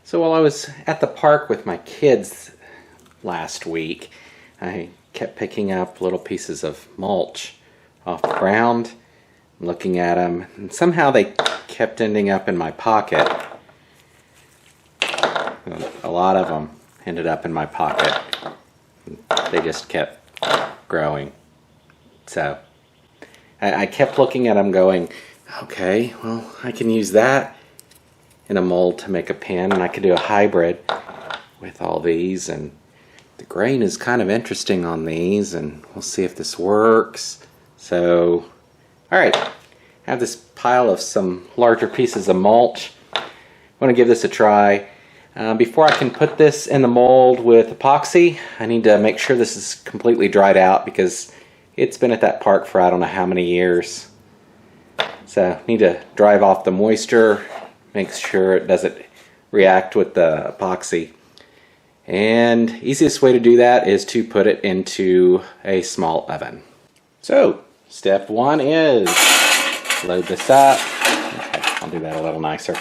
So while I was at the park with my kids last week, I kept picking up little pieces of mulch off the ground, looking at them, and somehow they kept ending up in my pocket. A lot of them ended up in my pocket. They just kept growing. So I kept looking at them going, okay, well, I can use that in a mold to make a pen, and I could do a hybrid with all these, and the grain is kind of interesting on these, and we'll see if this works. So, alright, I have this pile of some larger pieces of mulch. I want to give this a try. Before I can put this in the mold with epoxy, I need to make sure this is completely dried out because it's been at that park for I don't know how many years. So I need to drive off the moisture, make sure it doesn't react with the epoxy. And easiest way to do that is to put it into a small oven. So step one is load this up. Okay, I'll do that a little nicer.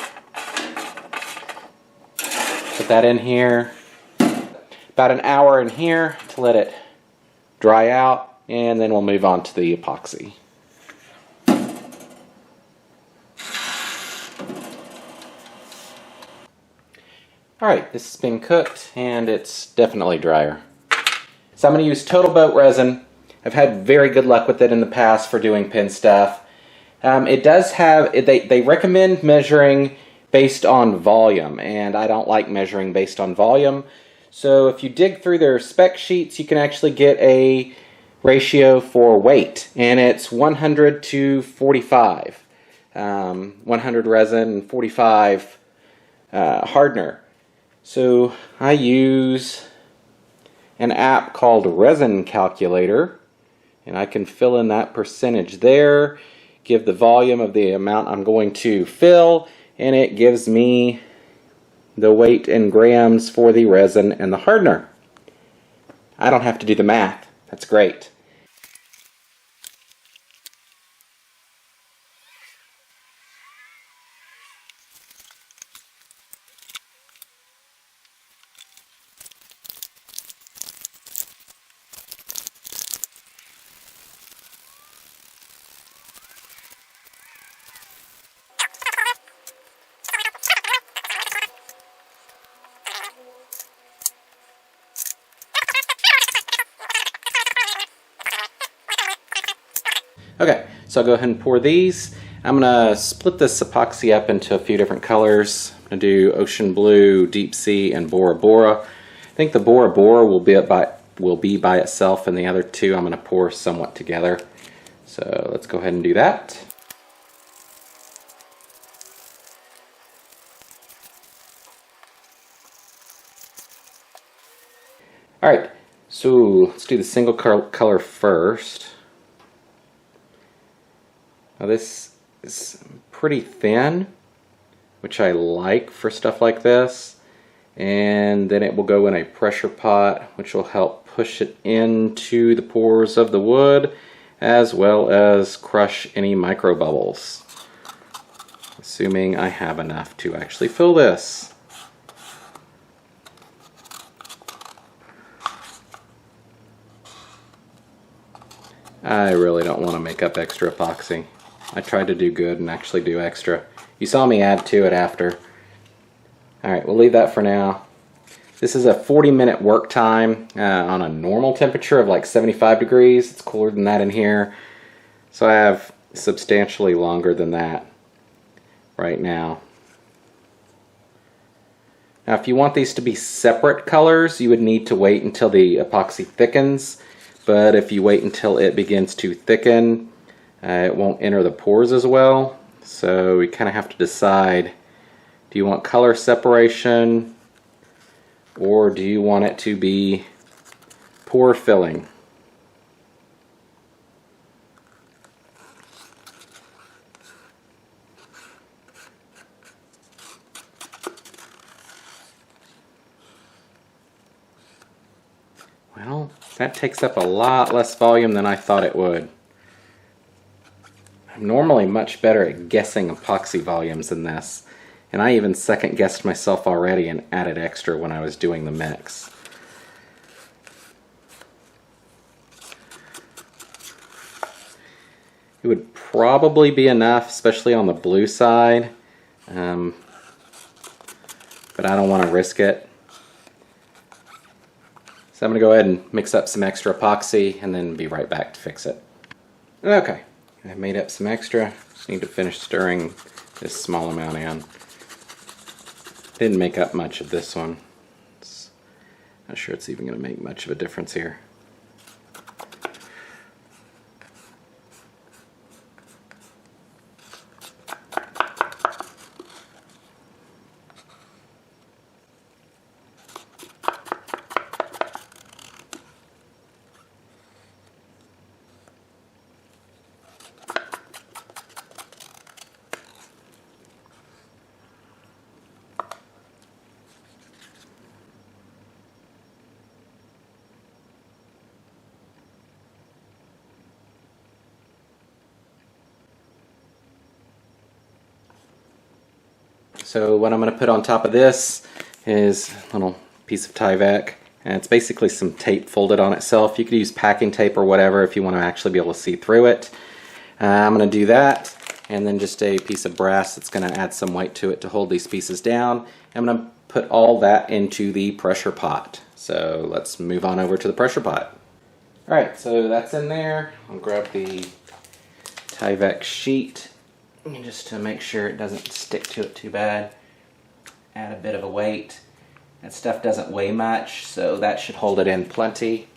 Put that in here, about an hour in here to let it dry out, and then we'll move on to the epoxy. Alright, this has been cooked and it's definitely drier. So I'm going to use Total Boat resin. I've had very good luck with it in the past for doing pen stuff. It does have, they recommend measuring based on volume, and I don't like measuring based on volume. So if you dig through their spec sheets, you can actually get a ratio for weight, and it's 100 to 45. 100 resin, 45 hardener. So I use an app called Resin Calculator, and I can fill in that percentage there, give the volume of the amount I'm going to fill, and it gives me the weight in grams for the resin and the hardener. I don't have to do the math. That's great. Okay, so I'll go ahead and pour these. I'm going to split this epoxy up into a few different colors. I'm going to do Ocean Blue, Deep Sea, and Bora Bora. I think the Bora Bora will be by itself, and the other two I'm going to pour somewhat together. So let's go ahead and do that. Alright, so let's do the single color first. Now this is pretty thin, which I like for stuff like this, and then it will go in a pressure pot, which will help push it into the pores of the wood, as well as crush any micro bubbles, assuming I have enough to actually fill this. I really don't want to make up extra epoxy. I tried to do good and actually do extra. You saw me add to it after. Alright, we'll leave that for now. This is a 40-minute work time on a normal temperature of like 75 degrees. It's cooler than that in here. So I have substantially longer than that right now. Now if you want these to be separate colors, you would need to wait until the epoxy thickens. But if you wait until it begins to thicken, it won't enter the pores as well. So we kind of have to decide, do you want color separation or do you want it to be pore filling? Well, that takes up a lot less volume than I thought it would. I'm normally much better at guessing epoxy volumes than this, And I even second guessed myself already and added extra when I was doing the mix. It would probably be enough, especially on the blue side, but I don't want to risk it. So I'm going to go ahead and mix up some extra epoxy and then be right back to fix it. Okay, I made up some extra. Just need to finish stirring this small amount in. Didn't make up much of this one. Not sure it's even going to make much of a difference here. So what I'm going to put on top of this is a little piece of Tyvek, and it's basically some tape folded on itself. You could use packing tape or whatever if you want to actually be able to see through it. I'm going to do that, and then just a piece of brass that's going to add some weight to it to hold these pieces down. I'm going to put all that into the pressure pot. So let's move on over to the pressure pot. Alright, so that's in there. I'll grab the Tyvek sheet just to make sure it doesn't stick to it too bad. Add a bit of a weight. That stuff doesn't weigh much, so that should hold it in plenty.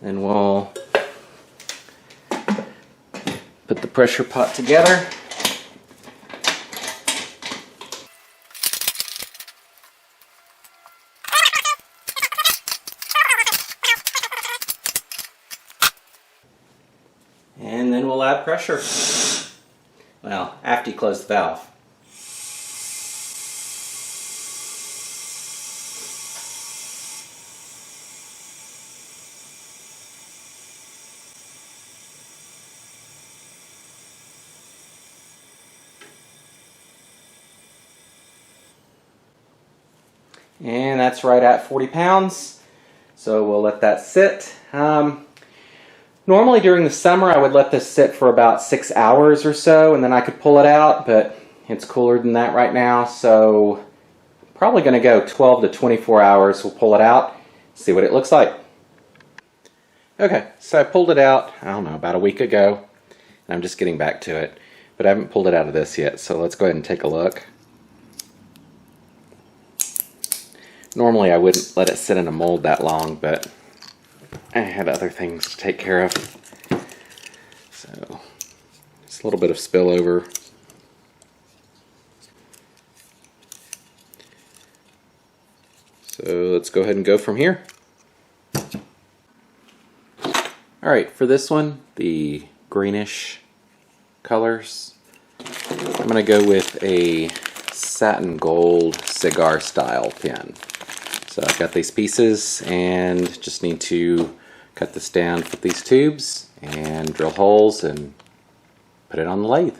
Then we'll put the pressure pot together. And then we'll add pressure. Well, after you close the valve. And that's right at 40 pounds. So we'll let that sit. Normally during the summer I would let this sit for about 6 hours or so and then I could pull it out, but it's cooler than that right now, so probably going to go 12 to 24 hours. We'll pull it out, see what it looks like. Okay, so I pulled it out, I don't know, about a week ago, and I'm just getting back to it, but I haven't pulled it out of this yet, so let's go ahead and take a look. Normally I wouldn't let it sit in a mold that long, but I had other things to take care of. So, just a little bit of spillover. So let's go ahead and go from here. Alright, for this one, the greenish colors, I'm going to go with a satin gold cigar style pen. So I've got these pieces and just need to cut this down with these tubes and drill holes and put it on the lathe.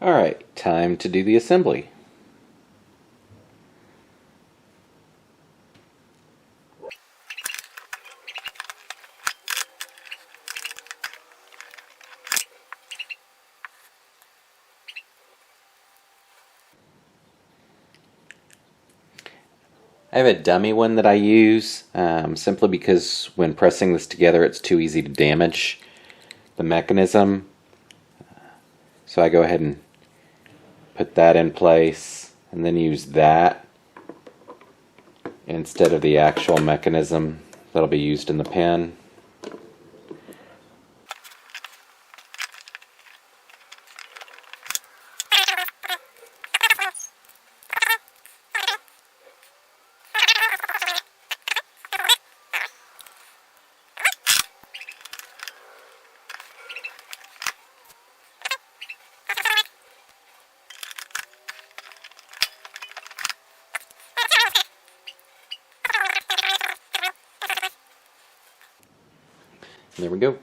Alright, time to do the assembly. I have a dummy one that I use simply because when pressing this together it's too easy to damage the mechanism. So I go ahead and put that in place and then use that instead of the actual mechanism that'll be used in the pen. There we go.